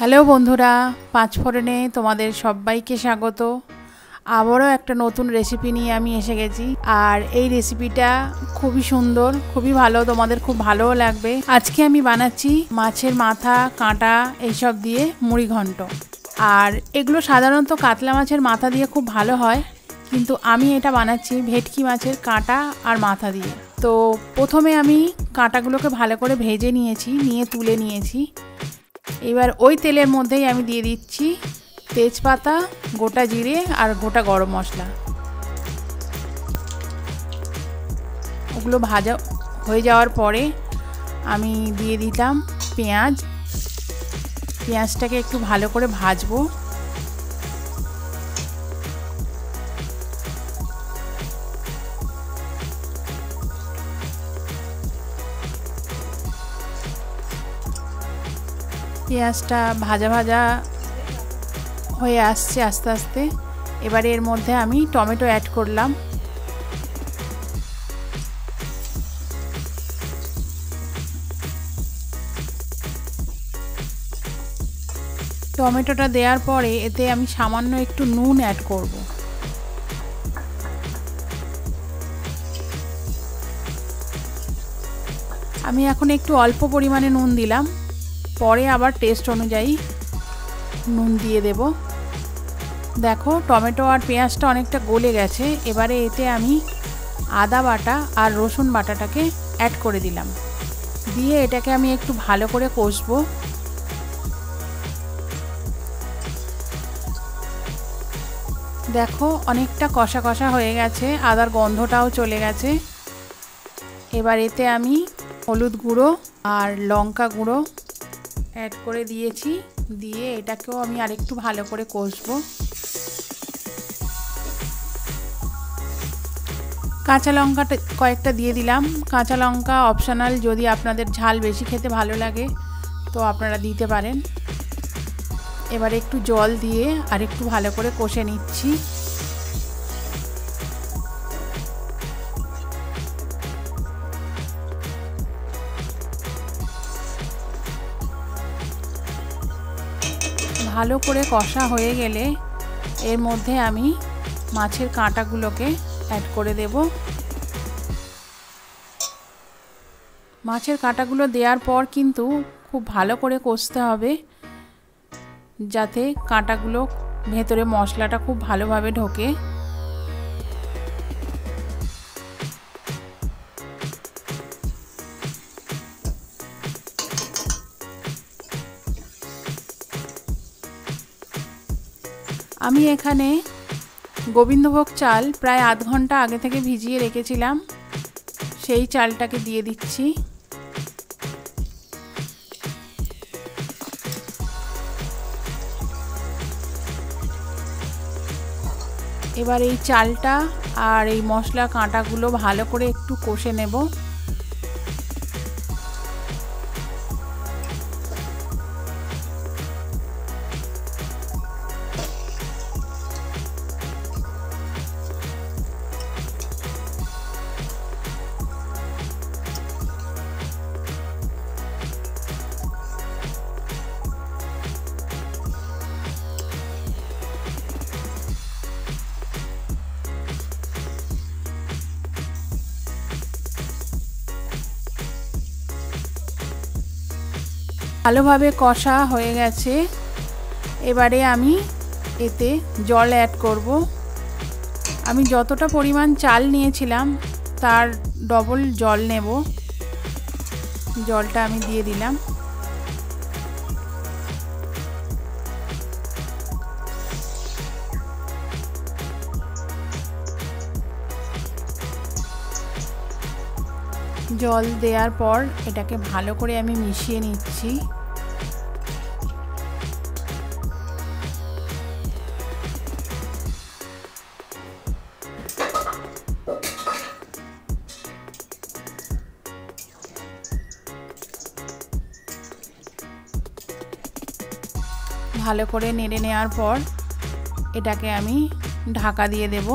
Hello বন্ধুরা, পাঁচফোড়নে তোমাদের সবাইকে স্বাগত। আবারও একটা নতুন রেসিপি নিয়ে আমি এসে গেছি। আর এই রেসিপিটা খুবই সুন্দর, খুবই ভালো, তোমাদের খুব ভালোও লাগবে। আজকে আমি বানাচ্ছি মাছের মাথা, কাঁটা এইসব দিয়ে মুড়ি ঘন্ট। আর এগুলো সাধারণত কাতলা মাছের মাথা দিয়ে খুব ভালো হয়, কিন্তু আমি এটা বানাচ্ছি ভেটকি মাছের কাঁটা আর মাথা দিয়ে। তো প্রথমে আমি কাঁটাগুলোকে ভালো করে ভেজে নিয়েছি, নিয়ে তুলে নিয়েছি। এবার ওই তেলের মধ্যেই আমি দিয়ে দিচ্ছি তেজপাতা, গোটা জিরে আর গোটা গরম মশলা। ওগুলো ভাজা হয়ে যাওয়ার পরে আমি দিয়ে দিলাম পেঁয়াজ। পেঁয়াজটাকে একটু ভালো করে ভাজবো। পেঁয়াজটা ভাজা ভাজা হয়ে আসছে আস্তে আস্তে। এবারে এর মধ্যে আমি টমেটো অ্যাড করলাম। টমেটোটা দেওয়ার পরে এতে আমি সামান্য একটু নুন অ্যাড করব। আমি এখন একটু অল্প পরিমাণে নুন দিলাম, পরে আবার টেস্ট অনুযায়ী নুন দিয়ে দেব। দেখো টমেটো আর পেঁয়াজটা অনেকটা গলে গেছে। এবারে এতে আমি আদা বাটা আর রসুন বাটাটাকে অ্যাড করে দিলাম, দিয়ে এটাকে আমি একটু ভালো করে কষবো। দেখো অনেকটা কষা কষা হয়ে গেছে, আদার গন্ধটাও চলে গেছে। এবার এতে আমি হলুদ গুঁড়ো আর লঙ্কা গুঁড়ো অ্যাড করে দিয়েছি, দিয়ে এটাকেও আমি আরেকটু ভালো করে কষবো। কাঁচা লঙ্কাটা কয়েকটা দিয়ে দিলাম। কাঁচা লঙ্কা অপশনাল, যদি আপনাদের ঝাল বেশি খেতে ভালো লাগে তো আপনারা দিতে পারেন। এবার একটু জল দিয়ে আর একটু ভালো করে কষে নিচ্ছি। ভালো করে কষা হয়ে গেলে এর মধ্যে আমি মাছের কাঁটাগুলোকে অ্যাড করে দেব। মাছের কাঁটাগুলো দেওয়ার পর কিন্তু খুব ভালো করে কষতে হবে, যাতে কাঁটাগুলো ভেতরে মশলাটা খুব ভালোভাবে ঢোকে। আমি এখানে গোবিন্দভোগ চাল প্রায় আধ ঘন্টা আগে থেকে ভিজিয়ে রেখেছিলাম, সেই চালটাকে দিয়ে দিচ্ছি। এবার এই চালটা আর এই মশলা কাঁটাগুলো ভালো করে একটু কষে নেব। ভালোভাবে কষা হয়ে গেছে। এবারে আমি এতে জল অ্যাড করব। আমি যতটা পরিমাণ চাল নিয়েছিলাম তার ডবল জল নেব। জলটা আমি দিয়ে দিলাম। জল দেওয়ার পর এটাকে ভালো করে আমি মিশিয়ে নিচ্ছি। ভালো করে নেড়ে নেওয়ার পর এটাকে আমি ঢাকা দিয়ে দেব।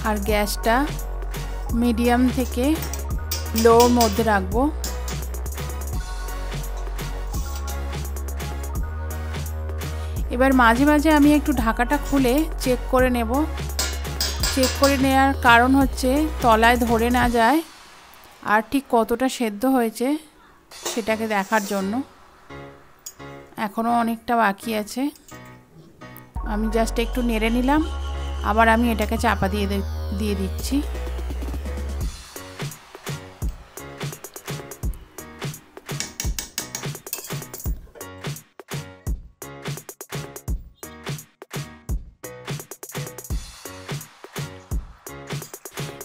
আর গ্যাসটা মিডিয়াম থেকে লোর মধ্যে রাখবো। এবার মাঝে মাঝে আমি একটু ঢাকাটা খুলে চেক করে নেব। চেক করে নেওয়ার কারণ হচ্ছে তলায় ধরে না যায় আর ঠিক কতটা সেদ্ধ হয়েছে সেটাকে দেখার জন্য। এখনও অনেকটা বাকি আছে। আমি জাস্ট একটু নেড়ে নিলাম, আবার আমি এটাকে চাপা দিয়ে দিচ্ছি।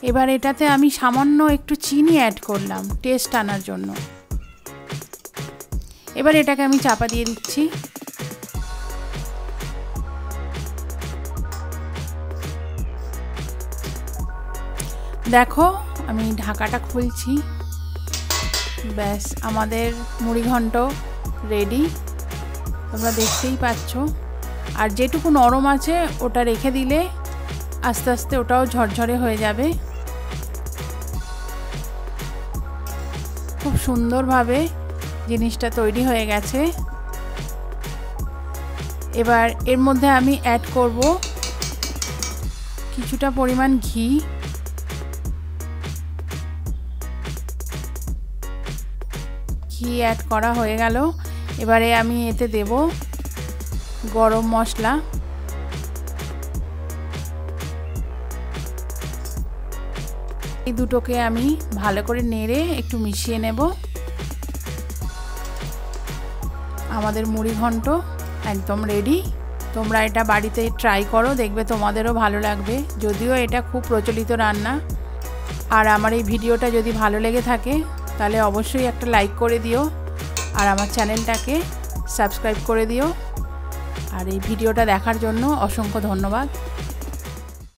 এবার এটাতে আমি সামান্য একটু চিনি অ্যাড করলাম টেস্ট আনার জন্য। এবার এটাকে আমি চাপা দিয়ে দিচ্ছি। দেখো আমি ঢাকাটা খুলছি, ব্যাস আমাদের মুড়িঘণ্ট রেডি, তোমরা দেখতেই পাচ্ছ। আর যেটুকু নরম আছে ওটা রেখে দিলে আস্তে আস্তে ওটাও ঝরঝরে হয়ে যাবে। খুব সুন্দরভাবে জিনিসটা তৈরি হয়ে গেছে। এবার এর মধ্যে আমি অ্যাড করব কিছুটা পরিমাণ ঘি। ঘি অ্যাড করা হয়ে গেল। এবারে আমি এতে দেব গরম মশলা। এই দুটোকে আমি ভালো করে নেড়ে একটু মিশিয়ে নেব। আমাদের মুড়িঘণ্ট একদম রেডি। তোমরা এটা বাড়িতে ট্রাই করো, দেখবে তোমাদেরও ভালো লাগবে। যদিও এটা খুব প্রচলিত রান্না। আর আমার এই ভিডিওটা যদি ভালো লেগে থাকে তাহলে অবশ্যই একটা লাইক করে দিও আর আমার চ্যানেলটাকে সাবস্ক্রাইব করে দিও। আর এই ভিডিওটা দেখার জন্য অসংখ্য ধন্যবাদ।